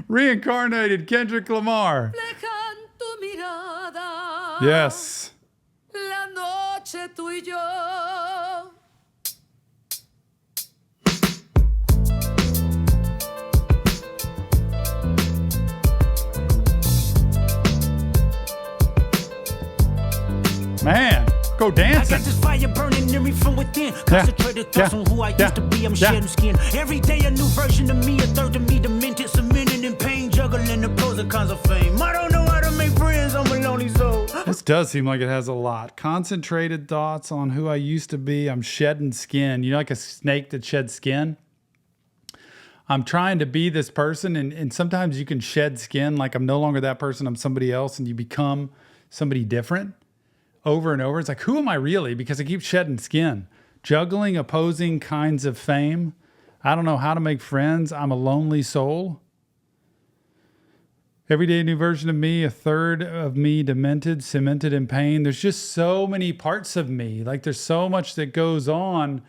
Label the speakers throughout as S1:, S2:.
S1: Reincarnated, Kendrick Lamar. Yes.
S2: La noche tú y yo.
S1: Man, go dancing.
S3: I got this fire burning in me from within. Concentrated thoughts on who I used to be. I'm shedding skin. Every day a new version of me, a third of me demented, cemented in pain, juggling the pros and cons of fame. I don't know how to make friends. I'm a lonely soul.
S1: This does seem like it has a lot. Concentrated thoughts on who I used to be. I'm shedding skin. You know, like a snake that sheds skin? I'm trying to be this person, and sometimes you can shed skin. Like I'm no longer that person. I'm somebody else, and you become somebody different over and over. It's like, who am I really? Because I keep shedding skin. Juggling opposing kinds of fame. I don't know how to make friends. I'm a lonely soul. Every day a new version of me, a third of me demented, cemented in pain. There's just so many parts of me. Like there's so much that goes on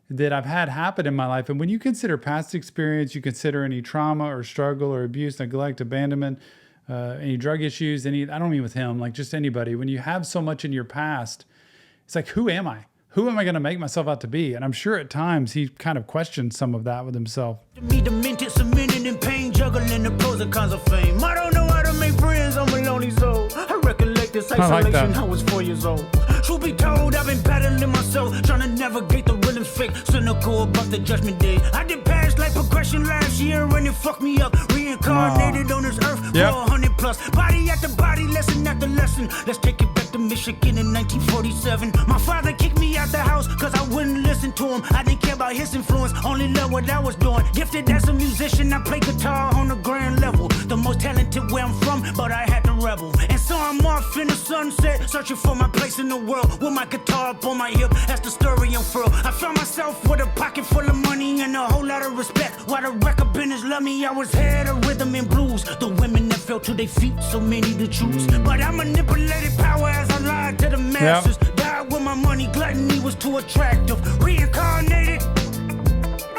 S1: that I've had happen in my life. And when you consider past experience, you consider any trauma or struggle or abuse, neglect, abandonment, any drug issues, I don't mean with him, like just anybody. When you have so much in your past, it's like, who am I? Who am I going to make myself out to be? And I'm sure at times he kind of questioned some of that with himself.
S3: Me demented, cemented in pain, juggling the pros and cons of fame. I don't know how to make friends. I'm a lonely soul. I recollect this isolation. I was 4 years old. Truth be told, I've been battling myself, trying to navigate the rhythms fake, cynical about the judgment day. I did past life progression last year and it fucked me up. Reincarnated on this earth for 100 plus. Body after body, lesson after lesson. Let's take it back to Michigan in 1947. My father kicked me out the house cause I wouldn't listen to him. I didn't care about his influence, only loved what I was doing. Gifted as a musician, I play guitar on the grand level. The most talented where I'm from, but I had to rebel. And so I'm off in the sunset, searching for my place in the world. With my guitar up on my hip, that's the story unfurled. I found myself with a pocket full of money and a whole lot of respect. While the record business loved me, I was head of rhythm and blues. The women that fell to their feet, so many to choose. But I manipulated power as I lied to the masses. Died with my money, gluttony was too attractive. Reincarnated.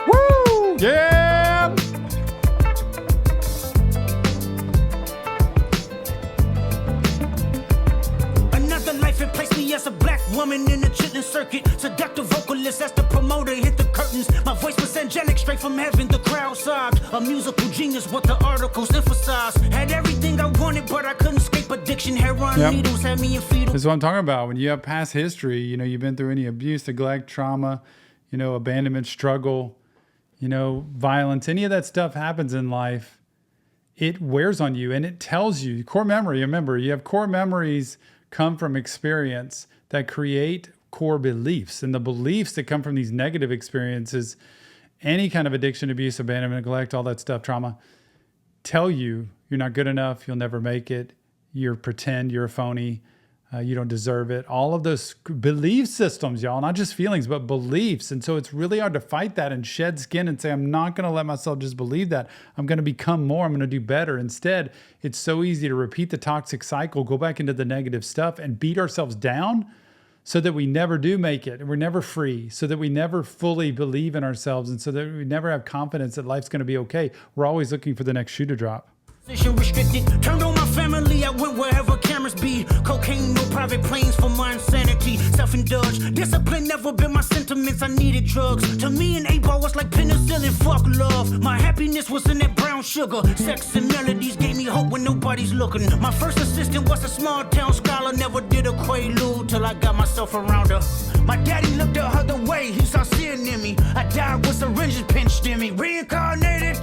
S1: Woo! Yeah!
S3: Another life it placed me as a black woman in the chitlin circuit. Seductive vocalist as the promoter hit the curtains. My voice was angelic, straight from heaven, the crowd sobbed. A musical genius, what the articles emphasized. Had everything I wanted, but I couldn't escape addiction. Heroin needles had me in fetal.
S1: This is what I'm talking about. When you have past history, you know, you've been through any abuse, neglect, trauma, you know, abandonment, struggle, you know, violence, any of that stuff happens in life, it wears on you and it tells you. Core memory, remember, you have core memories come from experience that create core beliefs. And the beliefs that come from these negative experiences, any kind of addiction, abuse, abandonment, neglect, all that stuff, trauma, tell you you're not good enough, you'll never make it, you're pretend, you're a phony, you don't deserve it. All of those belief systems, y'all, not just feelings, but beliefs. And so it's really hard to fight that and shed skin and say, I'm not going to let myself just believe that. I'm going to become more. I'm going to do better. Instead, it's so easy to repeat the toxic cycle, go back into the negative stuff and beat ourselves down so that we never do make it. And we're never free, so that we never fully believe in ourselves, and so that we never have confidence that life's going to be okay. We're always looking for the next shoe to drop.
S3: Restricted, turned on my family, I went wherever cameras be. Cocaine, no private planes for my insanity. Self-indulge, discipline never been my sentiments, I needed drugs. To me an 8-ball was like penicillin, fuck love. My happiness was in that brown sugar. Sex and melodies gave me hope when nobody's looking. My first assistant was a small town scholar, never did a quaalude till I got myself around her. My daddy looked the other way, he saw sin in me. I died with syringes pinched in me. Reincarnated.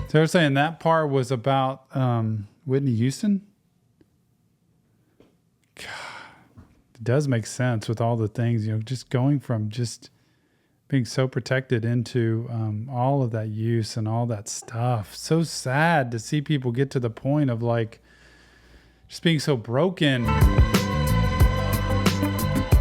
S1: So they're saying that part was about Whitney Houston? God, it does make sense with all the things, you know, just going from just being so protected into all of that use and all that stuff. So sad to see people get to the point of like just being so broken.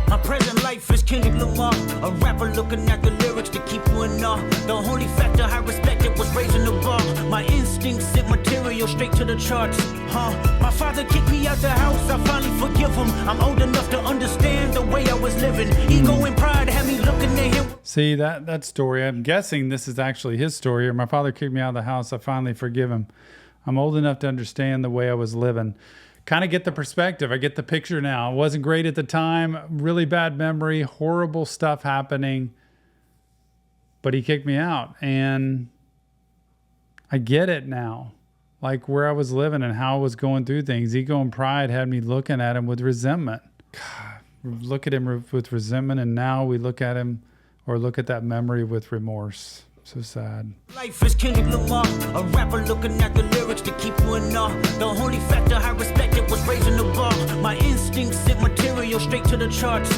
S3: My present life is Kendrick Lamar, a rapper looking at the lyrics to keep you in awe. The only factor I respected was raising the bar. My instincts sent material straight to the charts. My father kicked me out the house, I finally forgive him. I'm old enough to understand the way I was living. Ego and pride had me looking at him.
S1: See, that story, I'm guessing this is actually his story. My father kicked me out of the house, I finally forgive him. I'm old enough to understand the way I was living. Kind of get the perspective. I get the picture now. It wasn't great at the time. Really bad memory. Horrible stuff happening. But he kicked me out. And I get it now. Like where I was living and how I was going through things. Ego and pride had me looking at him with resentment. God, look at him with resentment. And now we look at him or look at that memory with remorse. So sad.
S3: Life is Kendrick Lamar, a rapper looking at the lyrics to keep you in awe. The only factor I respected was raising the bar. My instincts sent material straight to the charts.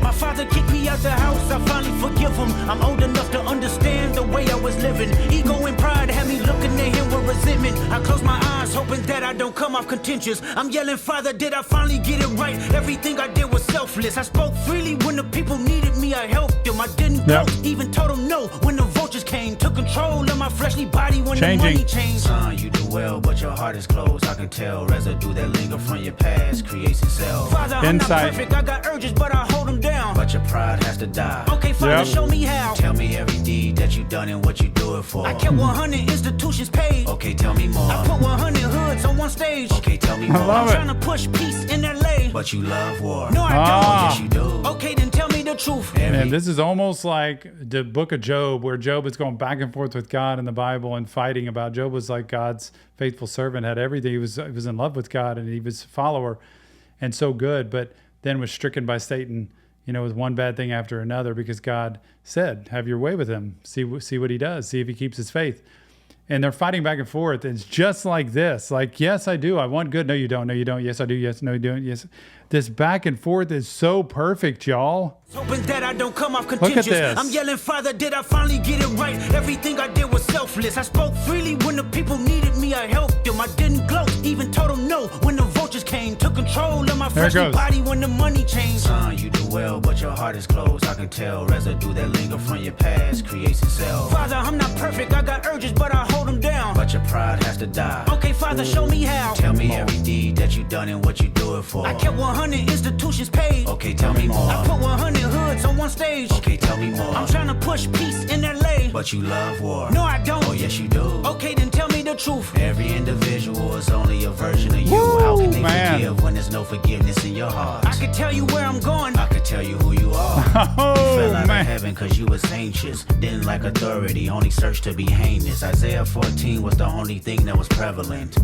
S3: My father kicked me out the house, I finally forgive him. I'm old enough to understand the way I was living. Ego and pride had me looking at him with resentment. I close my eyes, hoping that I don't come off contentious. I'm yelling, Father, did I finally get it right? Everything I did was selfless. I spoke freely when the people needed me, I helped them. I didn't go, even told them no when the vultures came. Took control of my fleshly body when the money changed.
S4: Son, you do well, but your heart is closed. I can tell residue that linger from your past creates itself.
S3: Father, I'm not perfect, I got urges, but I hold them down.
S4: But your pride has to die.
S3: Okay, Father, show me how.
S4: Tell me every deed that you done and what you do it for.
S3: I kept 100 institutions paid.
S4: Okay, tell me more.
S3: I put 100 hoods on one stage.
S4: Okay, tell me more.
S3: I'm trying to push peace in LA.
S4: But you love war.
S3: No, I don't.
S4: Yes, you do.
S3: Okay, then tell me the truth.
S1: Man, this is almost like the book of Job, where Job is going back and forth with God in the Bible and fighting about. Job was like God's faithful servant, had everything. He was in love with God and he was a follower and so good, but then was stricken by Satan, with one bad thing after another, because God said, have your way with him. See what he does. See if he keeps his faith. And they're fighting back and forth. It's just like this. Like, yes, I do. I want good. No, you don't. No, you don't. Yes, I do. Yes, no, you don't. Yes. This back and forth is so perfect, y'all.
S3: Hoping that I don't come off contentious.
S1: Look at this.
S3: I'm yelling, Father, did I finally get it right? Everything I did was selfless. I spoke freely when the people needed me. I helped them. I didn't gloat. Even told them no when the vultures came. Took control of my fleshly body when the money changed.
S4: Son, you do well, but your heart is closed. I can tell residue that linger from your past creates itself.
S3: Father, I'm not perfect. I got urges, but I hold them down.
S4: But your pride has to die.
S3: Okay, Father, show me how.
S4: Tell me every deed that you done and what you do it for.
S3: I kept 100 institutions paid.
S4: Okay, tell me more.
S3: I put 100 hoods on one stage.
S4: Okay, tell me more.
S3: I'm trying to push peace in LA.
S4: But you love war.
S3: No, I don't.
S4: Oh, yes, you do.
S3: Okay, then tell me the truth.
S4: Every individual is only a version of you. How can they forgive when there's no forgiveness in your heart?
S3: I could tell you where I'm going.
S4: I could tell you who you are.
S1: Oh,
S4: you fell out
S1: man.
S4: of heaven because you was anxious. Didn't like authority, only searched to be heinous. Isaiah 14 was the only thing that was prevalent.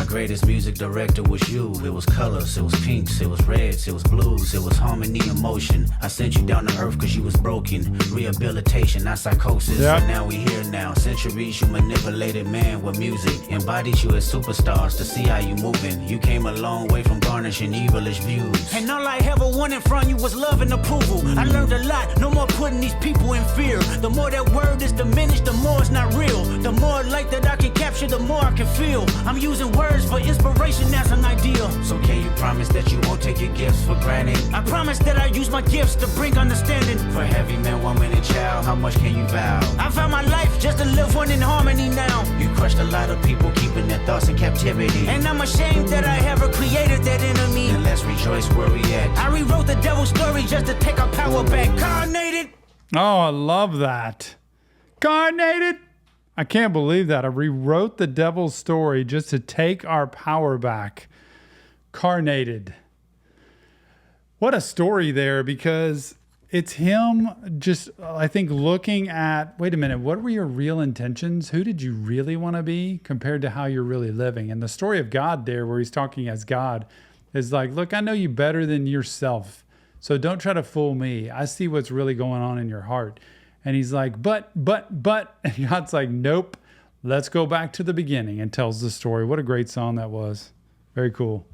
S4: Greatest music director was you. It was colors, it was pinks, it was reds, it was blues, it was harmony and motion. I sent you down to earth cause you was broken. Rehabilitation, not psychosis. But now we here now. Centuries you manipulated man with music. Embodied you as superstars to see how you moving. You came a long way from garnishing evilish views.
S3: And all I ever wanted from you was love and approval. I learned a lot, no more putting these people in fear. The more that word is diminished, the more it's not real. The more light that I can capture, the more I can feel. I'm using words for inspiration as an ideal.
S4: So can you promise that you won't take your gifts for granted?
S3: I promise that I use my gifts to bring understanding.
S4: For heavy man, woman, and child, how much can you vow?
S3: I found my life just to live one in harmony now.
S4: You crushed a lot of people keeping their thoughts in captivity.
S3: And I'm ashamed that I ever created that enemy.
S4: And let's rejoice where we at.
S3: I rewrote the devil's story just to take our power back. Reincarnated.
S1: Oh, I love that. Reincarnated. I can't believe that. I rewrote the devil's story just to take our power back. Reincarnated. What a story there, because it's him just, I think, looking at, wait a minute, what were your real intentions? Who did you really want to be compared to how you're really living? And the story of God there, where he's talking as God, is like, look, I know you better than yourself. So don't try to fool me. I see what's really going on in your heart. And he's like, but, and God's like, nope, let's go back to the beginning, and tells the story. What a great song that was. Very cool.